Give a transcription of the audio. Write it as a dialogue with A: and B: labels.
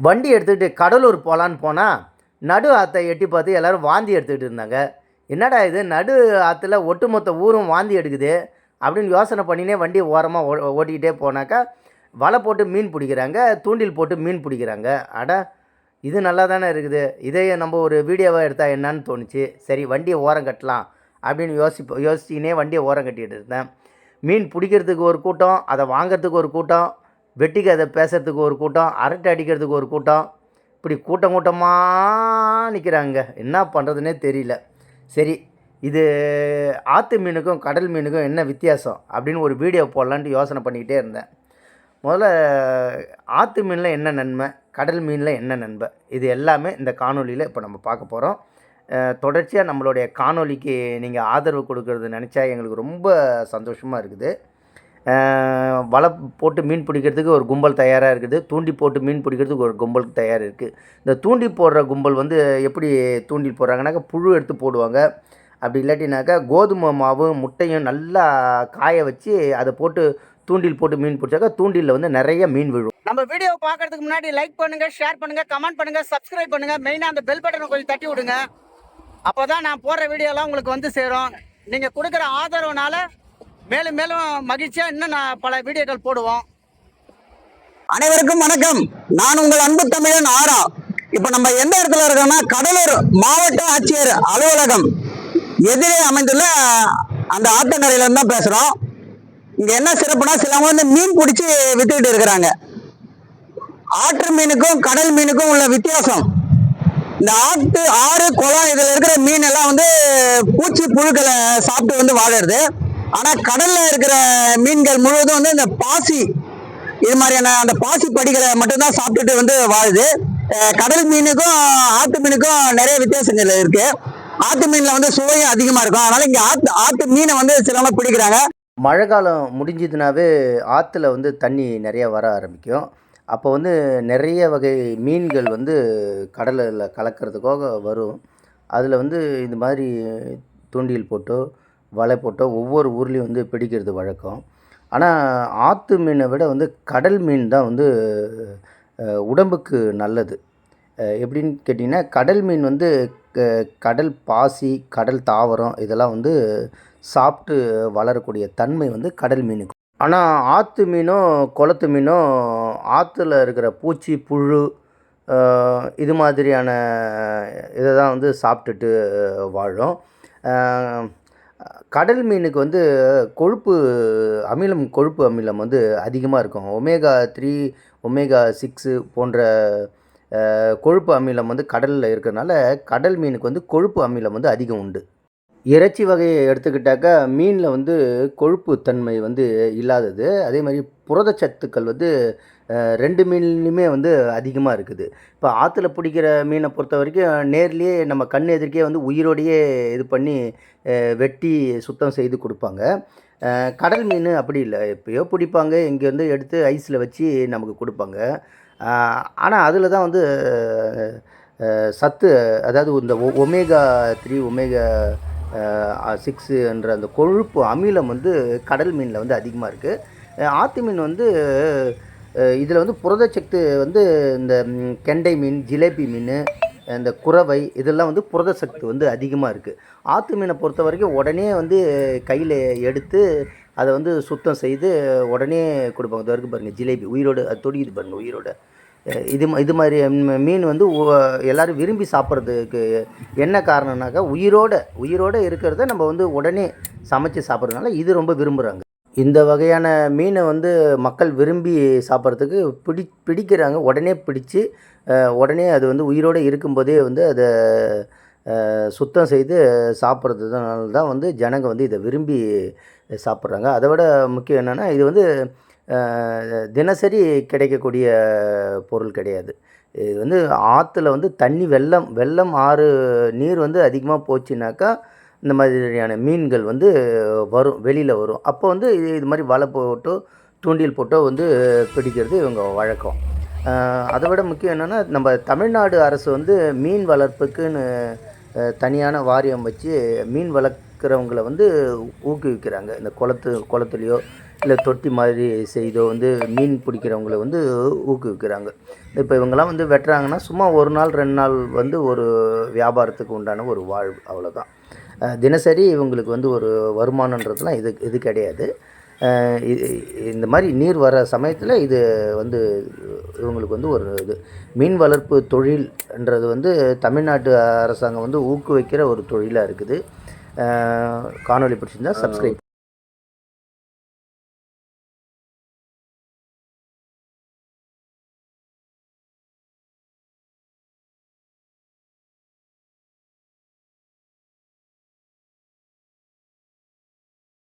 A: வண்டி எடுத்துக்கிட்டு கடலூர் போகலான்னு போனால் நடு ஆற்றை எட்டி பார்த்து எல்லோரும் வாந்தி எடுத்துக்கிட்டு இருந்தாங்க. என்னடா இது, நடு ஆற்றுல ஒட்டுமொத்த ஊரும் வாந்தி எடுக்குது அப்படின்னு யோசனை பண்ணினே வண்டியை ஓரமாக ஓட்டிக்கிட்டே போனாக்கா வலை போட்டு மீன் பிடிக்கிறாங்க, தூண்டில் போட்டு மீன் பிடிக்கிறாங்க. அட, இது நல்லா தானே இருக்குது, இதையே நம்ம ஒரு வீடியோவாக எடுத்தால் என்னான்னு தோணுச்சு. சரி, வண்டியை ஓரம் கட்டலாம் அப்படின்னு யோசிச்சுக்கினே வண்டியை ஓரம் கட்டிகிட்டு இருந்தேன். மீன் பிடிக்கிறதுக்கு ஒரு கூட்டம், அதை வாங்கிறதுக்கு ஒரு கூட்டம், வெட்டிக்கு அதை பேசுகிறதுக்கு ஒரு கூட்டம், அரட்டை அடிக்கிறதுக்கு ஒரு கூட்டம், இப்படி கூட்டமாக நிற்கிறாங்க. என்ன பண்ணுறதுனே தெரியல. சரி, இது ஆற்று மீனுக்கும் கடல் மீனுக்கும் என்ன வித்தியாசம் அப்படின்னு ஒரு வீடியோ போடலான்ட்டு யோசனை பண்ணிக்கிட்டே இருந்தேன். முதல்ல ஆற்று மீனில் என்ன நன்மை, கடல் மீனில் என்ன நன்மை, இது எல்லாமே இந்த காணொலியில் இப்போ நம்ம பார்க்க போகிறோம். தொடர்ச்சியாக நம்மளுடைய காணொலிக்கு நீங்கள் ஆதரவு கொடுக்கறது நினச்சா எங்களுக்கு ரொம்ப சந்தோஷமாக இருக்குது. வலை போட்டு மீன் பிடிக்கிறதுக்கு ஒரு கும்பல் தயாராக இருக்குது, தூண்டி போட்டு மீன் பிடிக்கிறதுக்கு ஒரு கும்பல் தயாராக இருக்குது. இந்த தூண்டி போடுற கும்பல் வந்து எப்படி தூண்டில் போடுறாங்கனாக்கா புழு எடுத்து போடுவாங்க. அப்படி இல்லாட்டினாக்கா கோதுமை மாவும் முட்டையும் நல்லா காய வச்சு அதை போட்டு தூண்டில் போட்டு மீன் பிடிச்சாக்கா தூண்டிலில் வந்து நிறைய மீன் விழும். நம்ம வீடியோ பார்க்கறதுக்கு முன்னாடி லைக் பண்ணுங்கள், ஷேர் பண்ணுங்கள், கமெண்ட் பண்ணுங்கள், சப்ஸ்கிரைப் பண்ணுங்கள். மெயினாக அந்த பெல் பட்டனை கொஞ்சம் தட்டி விடுங்க. அப்போ தான் நான் போடுற வீடியோலாம் உங்களுக்கு வந்து சேரும். நீங்கள் கொடுக்குற ஆதரவுனால மேலும் மேலும் மகிழ்ச்சியாக இன்னும் நான் பல வீடியோக்கள் போடுவோம்.
B: அனைவருக்கும் வணக்கம். நான் உங்கள் அன்பு தமிழன் ஆரா. இப்போ நம்ம எந்த இடத்துல இருக்கோம்னா கடலூர் மாவட்ட ஆட்சியர் அலுவலகம் எதிரே அமைந்துள்ள அந்த ஆத்தங்கரையில இருந்து தான் பேசுகிறோம். இங்கே என்ன சிறப்புனா சிலவங்க வந்து மீன் பிடிச்சி வித்துக்கிட்டு இருக்கிறாங்க. ஆற்று மீனுக்கும் கடல் மீனுக்கும் உள்ள வித்தியாசம், இந்த ஆற்று ஆறு குளம் இதில் இருக்கிற மீன் எல்லாம் வந்து பூச்சி புழுக்களை சாப்பிட்டு வந்து வாழறது. ஆனால் கடலில் இருக்கிற மீன்கள் முழுவதும் வந்து இந்த பாசி, இது மாதிரியான அந்த பாசி படிகளை மட்டும்தான் சாப்பிட்டுட்டு வந்து வாழுது. கடல் மீனுக்கும் ஆற்று மீனுக்கும் நிறைய வித்தியாசங்கள் இருக்கு. ஆற்று மீனில் வந்து சுவையும் அதிகமாக இருக்கும். அதனால இங்கே ஆற்று மீனை வந்து சிலவங்க பிடிக்கிறாங்க.
A: மழை காலம் முடிஞ்சதுனாவே ஆற்றுல வந்து தண்ணி நிறைய வர ஆரம்பிக்கும். அப்போ வந்து நிறைய வகை மீன்கள் வந்து கடலில் கலக்கிறதுக்காக வரும். அதில் வந்து இந்த மாதிரி தூண்டில் போட்டோ வலை போட்டோ ஒவ்வொரு ஊர்லேயும் வந்து பிடிக்கிறது வழக்கம். ஆனால் ஆற்று மீனை விட வந்து கடல் மீன் தான் வந்து உடம்புக்கு நல்லது. எப்படின்னு கேட்டிங்கன்னா, கடல் மீன் வந்து கடல் பாசி, கடல் தாவரம் இதெல்லாம் வந்து சாப்பிட்டு வளரக்கூடிய தன்மை வந்து கடல் மீனுக்கு. ஆனால் ஆற்று மீனும் குளத்து மீனும் ஆற்றுல இருக்கிற பூச்சி புழு இது மாதிரியான இதை தான் வந்து சாப்பிட்டுட்டு வாழும். கடல் மீனுக்கு வந்து கொழுப்பு அமிலம் வந்து அதிகமாக இருக்கும். ஒமேகா 3 ஒமேகா 6 போன்ற கொழுப்பு அமிலம் வந்து கடலில் இருக்கிறதுனால கடல் மீனுக்கு வந்து கொழுப்பு அமிலம் வந்து அதிகம் உண்டு. இறைச்சி வகையை எடுத்துக்கிட்டாக்கா மீனில் வந்து கொழுப்பு தன்மை வந்து இல்லாதது. அதே மாதிரி புரதச்சத்துக்கள் வந்து 2 மீன்லையுமே வந்து அதிகமாக இருக்குது. இப்போ ஆற்றுல பிடிக்கிற மீனை பொறுத்த வரைக்கும் நேர்லேயே நம்ம கண் எதிர்க்கே வந்து உயிரோடையே இது பண்ணி வெட்டி சுத்தம் செய்து கொடுப்பாங்க. கடல் மீன் அப்படி இல்லை, எப்போயோ பிடிப்பாங்க, இங்கேருந்து எடுத்து ஐஸில் வச்சு நமக்கு கொடுப்பாங்க. ஆனால் அதில் தான் வந்து சத்து, அதாவது இந்த ஒமேகா 3 ஒமேகா 6 என்ற அந்த கொழுப்பு அமிலம் வந்து கடல் மீனில் வந்து அதிகமாக இருக்குது. ஆற்று மீன் வந்து இதில் வந்து புரதச்சத்து வந்து இந்த கெண்டை மீன், ஜிலேபி மீன், இந்த குறவை இதெல்லாம் வந்து புரதச்சத்து வந்து அதிகமாக இருக்குது. ஆற்று மீனை பொறுத்த வரைக்கும் உடனே வந்து கையில் எடுத்து அதை வந்து சுத்தம் செய்து உடனே கொடுப்பாங்க. இது வரைக்கும் பாருங்கள், ஜிலேபி உயிரோடு அது தொடிக்குது பாருங்கள் உயிரோடு. இது மாதிரி மீன் வந்து எல்லோரும் விரும்பி சாப்பிட்றதுக்கு என்ன காரணம்னாக்கா உயிரோடு இருக்கிறத நம்ம வந்து உடனே சமைச்சு சாப்பிட்றதுனால இது ரொம்ப விரும்புகிறாங்க. இந்த வகையான மீனை வந்து மக்கள் விரும்பி சாப்பிட்றதுக்கு பிடிக்கிறாங்க. உடனே பிடிச்சி உடனே அது வந்து உயிரோடு இருக்கும்போதே வந்து அதை சுத்தம் செய்து சாப்பிட்றதுனால தான் வந்து ஜனங்க வந்து இதை விரும்பி சாப்பிட்றாங்க. அதை விட முக்கியம் என்னென்னா, இது வந்து தினசரி கிடைக்கக்கூடிய பொருள் கிடையாது. இது வந்து ஆற்றுல வந்து தண்ணி வெள்ளம் ஆறு நீர் வந்து அதிகமாக போச்சுனாக்கா இந்த மாதிரியான மீன்கள் வந்து வெளியில் வரும். அப்போ வந்து இது மாதிரி வலை போட்டோ தூண்டில் போட்டோ வந்து பிடிக்கிறது இவங்க வழக்கம். அதை விட முக்கியம் என்னென்னா, நம்ம தமிழ்நாடு அரசு வந்து மீன் வளர்ப்புக்குன்னு தனியான வாரியம் வச்சு மீன் வளர்க்குறவங்களை வந்து ஊக்குவிக்கிறாங்க. இந்த குளத்துலையோ இல்லை தொட்டி மாதிரி செய்தோ வந்து மீன் பிடிக்கிறவங்கள வந்து ஊக்குவிக்கிறாங்க. இப்போ இவங்கெல்லாம் வந்து வெட்டுறாங்கன்னா சும்மா 1 நாள் 2 நாள் வந்து ஒரு வியாபாரத்துக்கு உண்டான ஒரு வாழ்வு, அவ்வளோதான். தினசரி இவங்களுக்கு வந்து ஒரு வருமானன்றதுலாம் இது கிடையாது. இந்த மாதிரி நீர் வர சமயத்தில் இது வந்து இவங்களுக்கு வந்து ஒரு இது மீன் வளர்ப்பு தொழில்ன்றது வந்து தமிழ்நாட்டு அரசாங்கம் வந்து ஊக்குவிக்கிற ஒரு தொழிலாக இருக்குது. காணொளி பிடிச்சிருந்தா சப்ஸ்கிரைப்